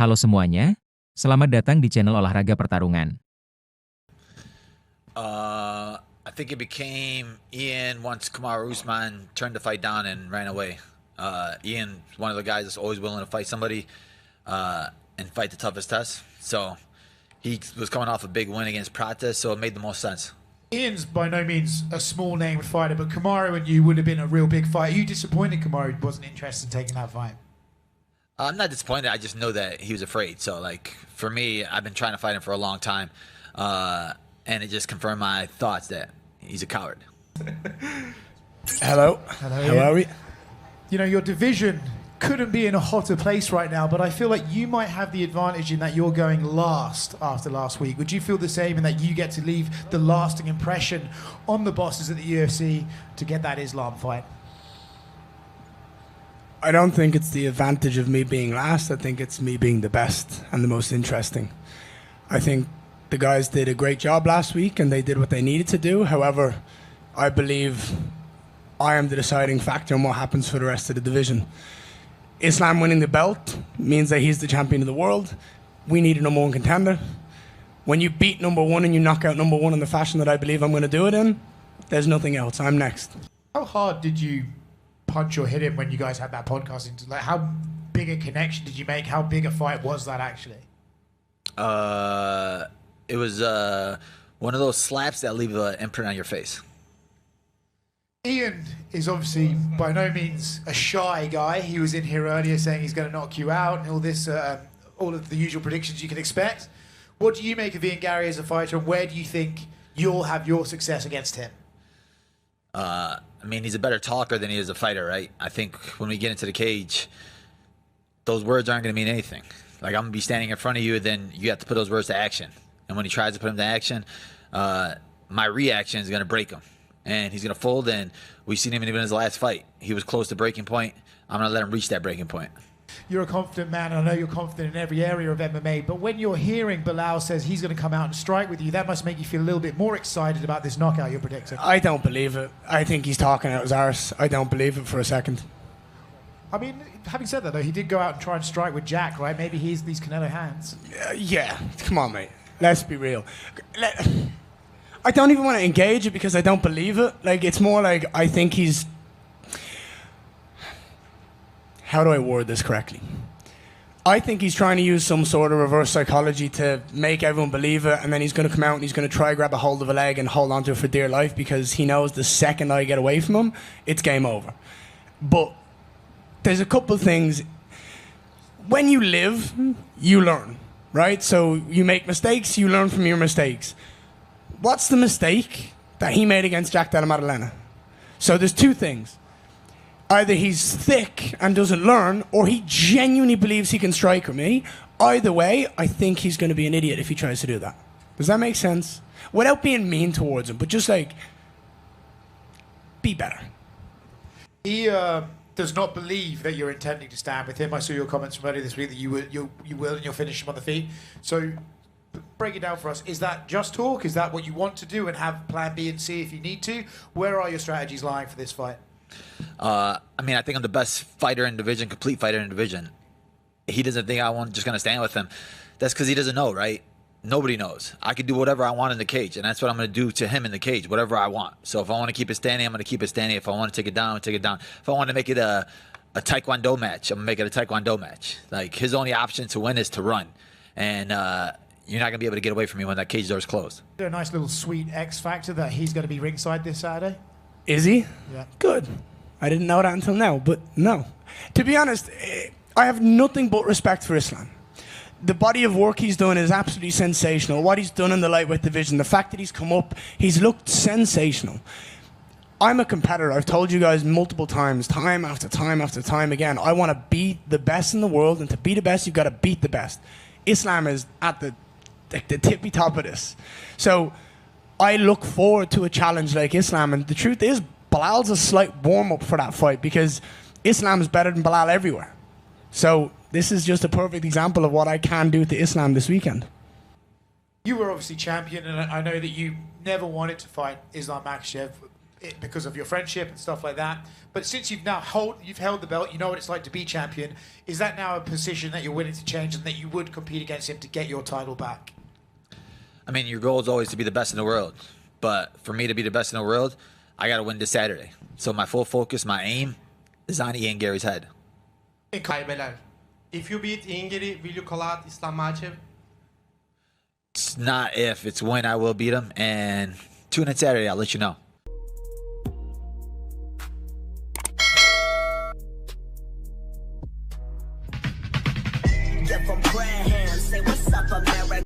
Halo semuanya, selamat datang di channel olahraga pertarungan. I think it became Ian once Kamaru Usman turned the fight down and ran away. Ian is one of the guys that's always willing to fight somebody and fight the toughest test. So he was coming off a big win against Prates, so it made the most sense. Ian's by no means a small-named fighter, but Kamaru and you would have been a real big fight. Are you disappointed Kamaru wasn't interested in taking that fight? I'm not disappointed. I just know that he was afraid. So, like, for me, I've been trying to fight him for a long time. And it just confirmed my thoughts that he's a coward. Hello. Hello, How are we? You know, your division couldn't be in a hotter place right now, but I feel like you might have the advantage in that you're going last after last week. Would you feel the same in that you get to leave the lasting impression on the bosses at the UFC to get that Islam fight? I don't think it's the advantage of me being last. I think it's me being the best and the most interesting. I think the guys did a great job last week and they did what they needed to do. However, I believe I am the deciding factor in what happens for the rest of the division. Islam winning the belt means that he's the champion of the world. We need a number one contender. When you beat number one and you knock out number one in the fashion that I believe I'm going to do it in, there's nothing else. I'm next. How hard did you punch or hit him when you guys had that podcast? Like, how big a connection did you make? How big a fight was that actually? It was one of those slaps that leave an imprint on your face. Ian is obviously by no means a shy guy. He was in here earlier saying he's going to knock you out and all this, all of the usual predictions you can expect. What do you make of Ian Garry as a fighter, and where do you think you'll have your success against him? I mean, he's a better talker than he is a fighter, right? I think when we get into the cage, those words aren't going to mean anything. Like, I'm going to be standing in front of you, then you have to put those words to action. And when he tries to put them to action, my reaction is going to break him. And he's going to fold, and we've seen him even in his last fight. He was close to breaking point. I'm going to let him reach that breaking point. You're a confident man, and I know you're confident in every area of MMA, but when you're hearing Belal says he's going to come out and strike with you, that must make you feel a little bit more excited about this knockout you're predicting. I don't believe it. I think he's talking out his arse. I don't believe it for a second. I mean, having said that, though, he did go out and try and strike with Jack, right? Maybe he's these Canelo hands. Yeah, come on, mate. Let's be real. I don't even want to engage it because I don't believe it. Like, it's more like I think he's... How do I word this correctly? I think he's trying to use some sort of reverse psychology to make everyone believe it, and then he's going to come out and he's going to try grab a hold of a leg and hold on to it for dear life because he knows the second I get away from him, it's game over. But there's a couple of things. When you live, you learn, right? So you make mistakes, you learn from your mistakes. What's the mistake that he made against Jack Della Maddalena? So there's two things. Either he's thick and doesn't learn, or he genuinely believes he can strike with me. Either way, I think he's going to be an idiot if he tries to do that. Does that make sense? Without being mean towards him, but just like, be better. He does not believe that you're intending to stand with him. I saw your comments from earlier this week that you will and you'll finish him on the feet. So break it down for us. Is that just talk? Is that what you want to do and have plan B and C if you need to? Where are your strategies lying for this fight? I mean, I think I'm the best fighter in division, complete fighter in division. He doesn't think I'm just going to stand with him. That's because he doesn't know, right? Nobody knows. I can do whatever I want in the cage, and that's what I'm going to do to him in the cage, whatever I want. So if I want to keep it standing, I'm going to keep it standing. If I want to take it down, I'll take it down. If I want to make it a taekwondo match, I'm going to make it a taekwondo match. Like, his only option to win is to run. And you're not going to be able to get away from me when that cage door is closed. Is there a nice little sweet X factor that he's going to be ringside this Saturday? Is he? Yeah. Good. I didn't know that until now, but no. To be honest, I have nothing but respect for Islam. The body of work he's done is absolutely sensational. What he's done in the lightweight division, the fact that he's come up, he's looked sensational. I'm a competitor. I've told you guys multiple times, time after time after time again, I want to be the best in the world, and to be the best, you've got to beat the best. Islam is at the tippy top of this. So I look forward to a challenge like Islam, and the truth is, Belal's a slight warm-up for that fight because Islam is better than Belal everywhere. So this is just a perfect example of what I can do to Islam this weekend. You were obviously champion, and I know that you never wanted to fight Islam Makhachev. because of your friendship and stuff like that. But since you've held the belt, you know what it's like to be champion. Is that now a position that you're willing to change and that you would compete against him to get your title back? I mean, your goal is always to be the best in the world. But for me to be the best in the world, I got to win this Saturday. So my full focus, my aim is on Ian Garry's head. Hi, Belal. If you beat Ian Garry, will you call out Islam Makhachev? It's not if, it's when I will beat him. And tune in Saturday, I'll let you know. From Graham, say what's up, America.